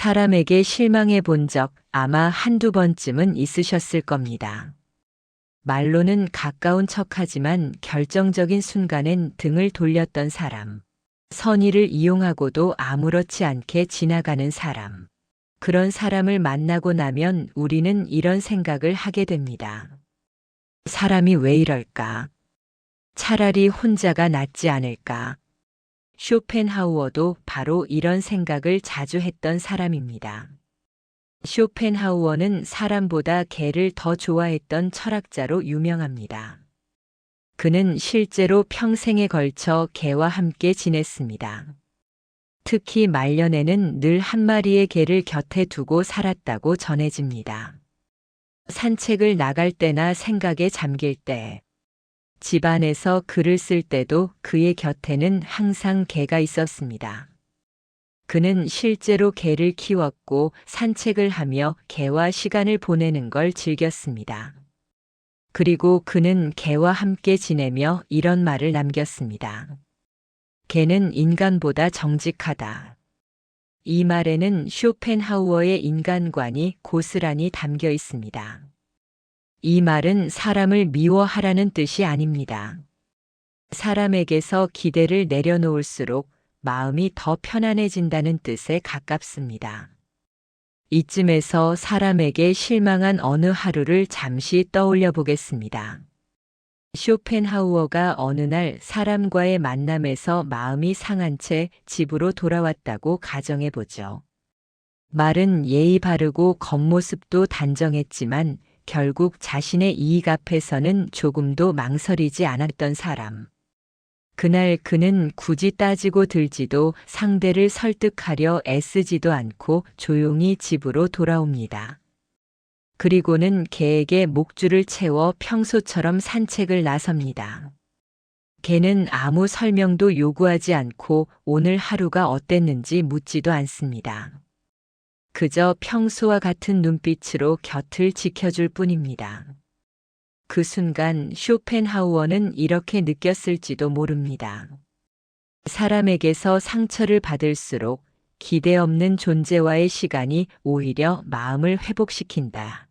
사람에게 실망해 본 적 아마 한두 번쯤은 있으셨을 겁니다. 말로는 가까운 척하지만 결정적인 순간엔 등을 돌렸던 사람. 선의를 이용하고도 아무렇지 않게 지나가는 사람. 그런 사람을 만나고 나면 우리는 이런 생각을 하게 됩니다. 사람이 왜 이럴까? 차라리 혼자가 낫지 않을까? 쇼펜하우어도 바로 이런 생각을 자주 했던 사람입니다. 쇼펜하우어는 사람보다 개를 더 좋아했던 철학자로 유명합니다. 그는 실제로 평생에 걸쳐 개와 함께 지냈습니다. 특히 말년에는 늘 한 마리의 개를 곁에 두고 살았다고 전해집니다. 산책을 나갈 때나 생각에 잠길 때, 집안에서 글을 쓸 때도 그의 곁에는 항상 개가 있었습니다. 그는 실제로 개를 키웠고 산책을 하며 개와 시간을 보내는 걸 즐겼습니다. 그리고 그는 개와 함께 지내며 이런 말을 남겼습니다. 개는 인간보다 정직하다. 이 말에는 쇼펜하우어의 인간관이 고스란히 담겨 있습니다. 이 말은 사람을 미워하라는 뜻이 아닙니다. 사람에게서 기대를 내려놓을수록 마음이 더 편안해진다는 뜻에 가깝습니다. 이쯤에서 사람에게 실망한 어느 하루를 잠시 떠올려 보겠습니다. 쇼펜하우어가 어느 날 사람과의 만남에서 마음이 상한 채 집으로 돌아왔다고 가정해 보죠. 말은 예의 바르고 겉모습도 단정했지만 결국 자신의 이익 앞에서는 조금도 망설이지 않았던 사람. 그날 그는 굳이 따지고 들지도 상대를 설득하려 애쓰지도 않고 조용히 집으로 돌아옵니다. 그리고는 개에게 목줄을 채워 평소처럼 산책을 나섭니다. 개는 아무 설명도 요구하지 않고 오늘 하루가 어땠는지 묻지도 않습니다. 그저 평소와 같은 눈빛으로 곁을 지켜줄 뿐입니다. 그 순간 쇼펜하우어는 이렇게 느꼈을지도 모릅니다. 사람에게서 상처를 받을수록 기대 없는 존재와의 시간이 오히려 마음을 회복시킨다.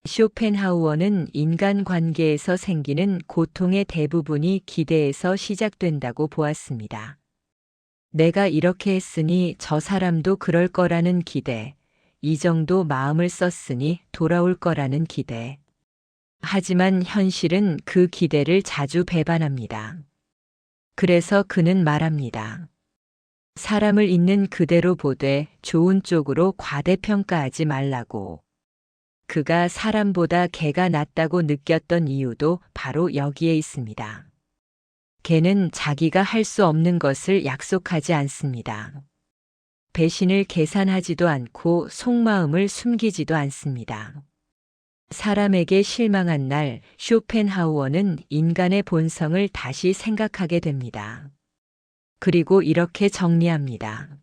쇼펜하우어는 인간관계에서 생기는 고통의 대부분이 기대에서 시작된다고 보았습니다. 내가 이렇게 했으니 저 사람도 그럴 거라는 기대, 이 정도 마음을 썼으니 돌아올 거라는 기대. 하지만 현실은 그 기대를 자주 배반합니다. 그래서 그는 말합니다. 사람을 있는 그대로 보되 좋은 쪽으로 과대평가하지 말라고. 그가 사람보다 개가 낫다고 느꼈던 이유도 바로 여기에 있습니다. 개는 자기가 할 수 없는 것을 약속하지 않습니다. 배신을 계산하지도 않고 속마음을 숨기지도 않습니다. 사람에게 실망한 날 쇼펜하우어는 인간의 본성을 다시 생각하게 됩니다. 그리고 이렇게 정리합니다.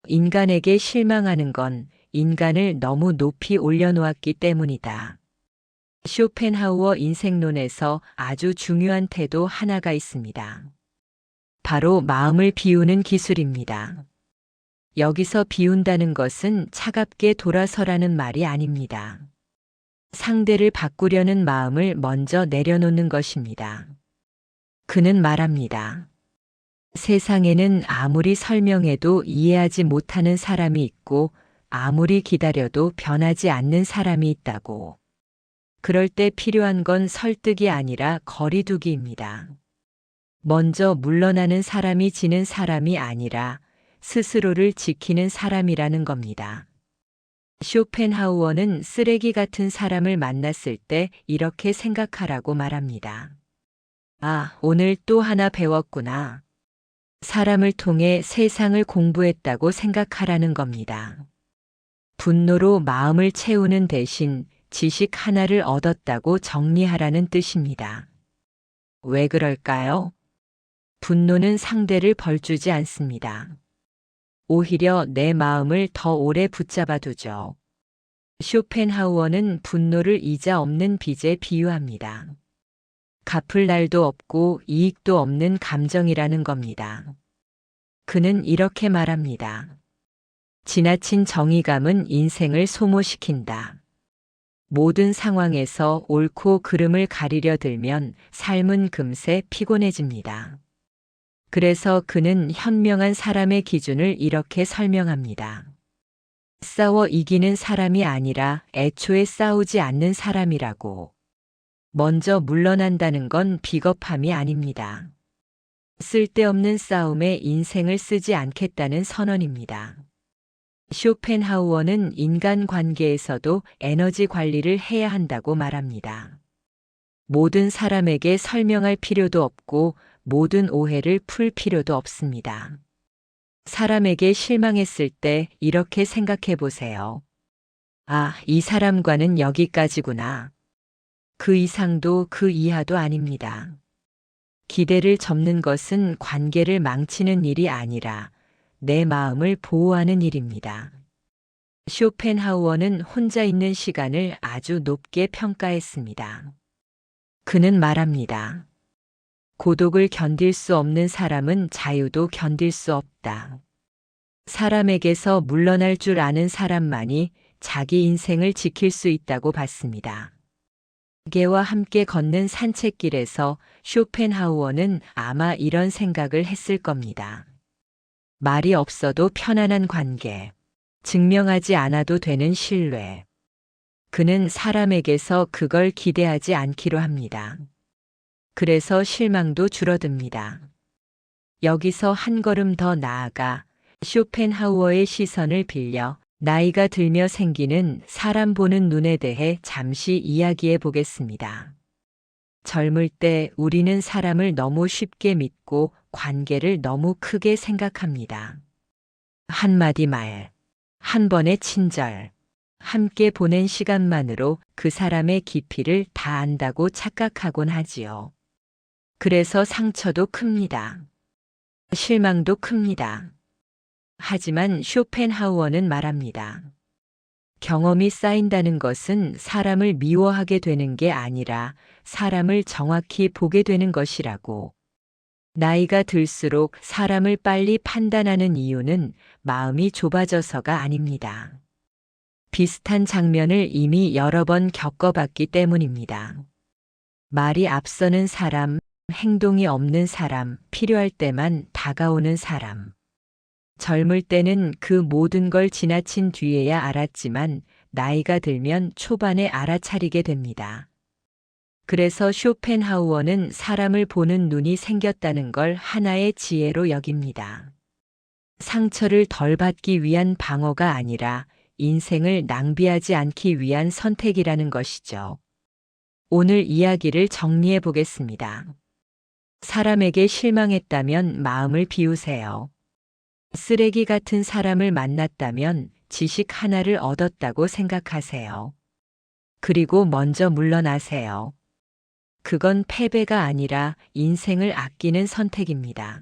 인간에게 실망하는 건 인간을 너무 높이 올려놓았기 때문이다. 쇼펜하우어 인생론에서 아주 중요한 태도 하나가 있습니다. 바로 마음을 비우는 기술입니다. 여기서 비운다는 것은 차갑게 돌아서라는 말이 아닙니다. 상대를 바꾸려는 마음을 먼저 내려놓는 것입니다. 그는 말합니다. 세상에는 아무리 설명해도 이해하지 못하는 사람이 있고 아무리 기다려도 변하지 않는 사람이 있다고. 그럴 때 필요한 건 설득이 아니라 거리두기입니다. 먼저 물러나는 사람이 지는 사람이 아니라 스스로를 지키는 사람이라는 겁니다. 쇼펜하우어는 쓰레기 같은 사람을 만났을 때 이렇게 생각하라고 말합니다. 아, 오늘 또 하나 배웠구나. 사람을 통해 세상을 공부했다고 생각하라는 겁니다. 분노로 마음을 채우는 대신 지식 하나를 얻었다고 정리하라는 뜻입니다. 왜 그럴까요? 분노는 상대를 벌주지 않습니다. 오히려 내 마음을 더 오래 붙잡아 두죠. 쇼펜하우어는 분노를 이자 없는 빚에 비유합니다. 갚을 날도 없고 이익도 없는 감정이라는 겁니다. 그는 이렇게 말합니다. 지나친 정의감은 인생을 소모시킨다. 모든 상황에서 옳고 그름을 가리려 들면 삶은 금세 피곤해집니다. 그래서 그는 현명한 사람의 기준을 이렇게 설명합니다. 싸워 이기는 사람이 아니라 애초에 싸우지 않는 사람이라고. 먼저 물러난다는 건 비겁함이 아닙니다. 쓸데없는 싸움에 인생을 쓰지 않겠다는 선언입니다. 쇼펜하우어는 인간관계에서도 에너지 관리를 해야 한다고 말합니다. 모든 사람에게 설명할 필요도 없고 모든 오해를 풀 필요도 없습니다. 사람에게 실망했을 때 이렇게 생각해 보세요. 아, 이 사람과는 여기까지구나. 그 이상도 그 이하도 아닙니다. 기대를 접는 것은 관계를 망치는 일이 아니라 내 마음을 보호하는 일입니다. 쇼펜하우어는 혼자 있는 시간을 아주 높게 평가했습니다. 그는 말합니다. 고독을 견딜 수 없는 사람은 자유도 견딜 수 없다. 사람에게서 물러날 줄 아는 사람만이 자기 인생을 지킬 수 있다고 봤습니다. 개와 함께 걷는 산책길에서 쇼펜하우어는 아마 이런 생각을 했을 겁니다. 말이 없어도 편안한 관계, 증명하지 않아도 되는 신뢰. 그는 사람에게서 그걸 기대하지 않기로 합니다. 그래서 실망도 줄어듭니다. 여기서 한 걸음 더 나아가 쇼펜하우어의 시선을 빌려 나이가 들며 생기는 사람 보는 눈에 대해 잠시 이야기해 보겠습니다. 젊을 때 우리는 사람을 너무 쉽게 믿고 관계를 너무 크게 생각합니다. 한마디 말, 한 번의 친절, 함께 보낸 시간만으로 그 사람의 깊이를 다 안다고 착각하곤 하지요. 그래서 상처도 큽니다. 실망도 큽니다. 하지만 쇼펜하우어는 말합니다. 경험이 쌓인다는 것은 사람을 미워하게 되는 게 아니라 사람을 정확히 보게 되는 것이라고. 나이가 들수록 사람을 빨리 판단하는 이유는 마음이 좁아져서가 아닙니다. 비슷한 장면을 이미 여러 번 겪어봤기 때문입니다. 말이 앞서는 사람, 행동이 없는 사람, 필요할 때만 다가오는 사람. 젊을 때는 그 모든 걸 지나친 뒤에야 알았지만 나이가 들면 초반에 알아차리게 됩니다. 그래서 쇼펜하우어는 사람을 보는 눈이 생겼다는 걸 하나의 지혜로 여깁니다. 상처를 덜 받기 위한 방어가 아니라 인생을 낭비하지 않기 위한 선택이라는 것이죠. 오늘 이야기를 정리해 보겠습니다. 사람에게 실망했다면 마음을 비우세요. 쓰레기 같은 사람을 만났다면 지식 하나를 얻었다고 생각하세요. 그리고 먼저 물러나세요. 그건 패배가 아니라 인생을 아끼는 선택입니다.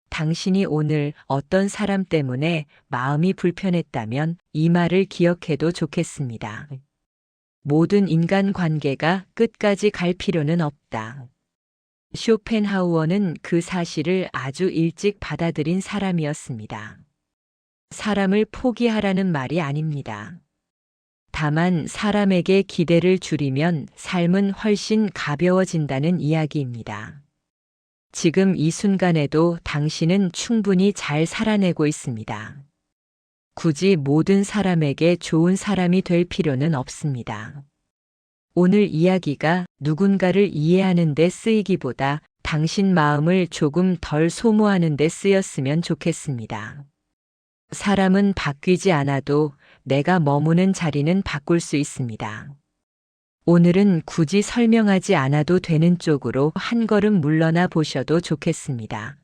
당신이 오늘 어떤 사람 때문에 마음이 불편했다면 이 말을 기억해도 좋겠습니다. 모든 인간관계가 끝까지 갈 필요는 없다. 쇼펜하우어는 그 사실을 아주 일찍 받아들인 사람이었습니다. 사람을 포기하라는 말이 아닙니다. 다만 사람에게 기대를 줄이면 삶은 훨씬 가벼워진다는 이야기입니다. 지금 이 순간에도 당신은 충분히 잘 살아내고 있습니다. 굳이 모든 사람에게 좋은 사람이 될 필요는 없습니다. 오늘 이야기가 누군가를 이해하는 데 쓰이기보다 당신 마음을 조금 덜 소모하는 데 쓰였으면 좋겠습니다. 사람은 바뀌지 않아도 내가 머무는 자리는 바꿀 수 있습니다. 오늘은 굳이 설명하지 않아도 되는 쪽으로 한 걸음 물러나 보셔도 좋겠습니다.